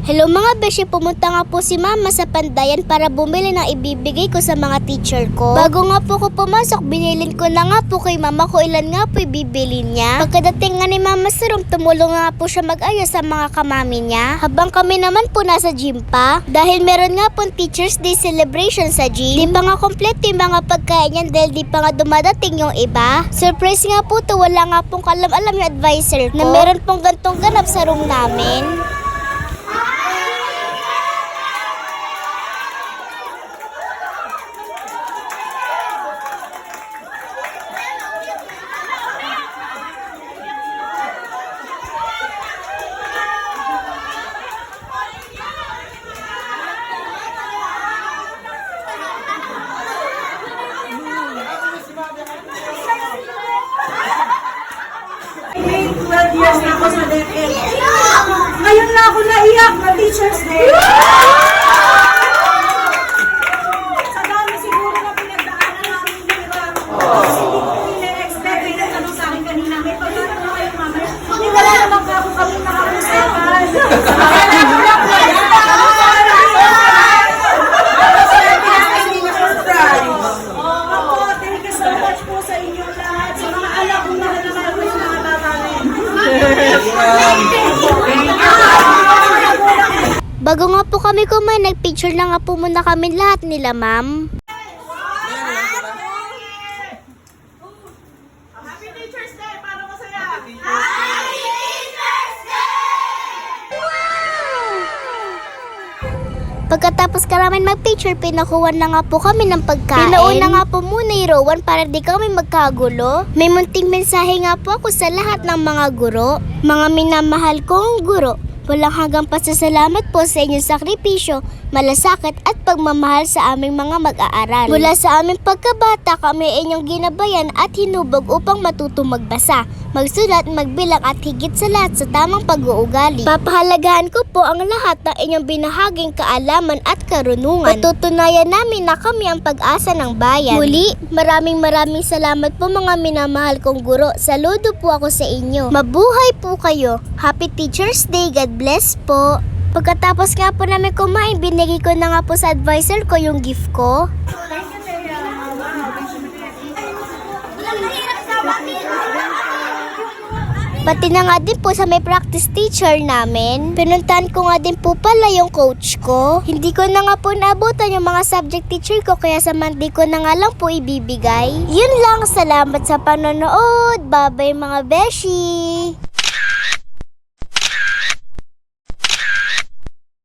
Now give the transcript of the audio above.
Hello mga beshi, pumunta nga po si mama sa Pandayan para bumili ng ibibigay ko sa mga teacher ko. Bago nga po ko pumasok, binilin ko na nga po kay mama ko ilan nga po ibibili niya. Pagkadating nga ni mama sa room, tumulong nga po siya mag-ayos sa mga kamami niya. Habang kami naman po nasa gym pa, dahil meron nga po Teachers Day celebration sa gym. Di pa nga kompleto yung mga pagkain yan dahil di pa nga dumadating yung iba. Surprise nga po to, wala nga pong kalam-alam yung advisor ko na meron pong gantong ganap sa room namin. May 12 years na ako sa DepEd. Ngayon na ako naiyak na Teachers Day. Sa dami siguro na pinagdaanan namin, di ba? Kasi hindi ko ina-expect. May nagtanong sa akin kanina, may pagkano na kayo, mama? Hindi wala naman ako kami nakakusapan. Thank you so much po sa inyo lahat. Sa mga anak kong mahal na mahal ko yung mga bata na yan. Bago nga po kami kumain, nagpicture na nga po muna kami lahat nila, ma'am. Happy Teachers Day! Paano masaya? Pagkatapos ka namin mag-picture, pinakuha na nga po kami ng pagkain. Pinauna nga po muna yung Rowan para di kami magkagulo. May munting mensahe nga po ako sa lahat ng mga guro. Mga minamahal kong guro, walang hanggang pasasalamat po sa inyong sakripisyo, malasakit at pagmamahal sa aming mga mag-aaral. Mula sa aming pagkabata, kami ay inyong ginabayan at hinubog upang matutong magbasa, magsulat, magbilang at higit sa lahat sa tamang pag-uugali. Papahalagahan ko po ang lahat ng inyong binahaging kaalaman at karunungan. Patutunayan namin na kami ang pag-asa ng bayan. Muli, maraming salamat po mga minamahal kong guro. Saludo po ako sa inyo. Mabuhay po kayo. Happy Teachers Day. God bless po. Pagkatapos nga po namin kumain, binigay ko na nga po sa advisor ko yung gift ko. Pati na nga din po sa may practice teacher namin. Pinuntahan ko nga din po pala yung coach ko. Hindi ko na nga po naabutan yung mga subject teacher ko, kaya sa Monday ko na nga lang po ibibigay. Yun lang, salamat sa panonood. Bye-bye mga beshi!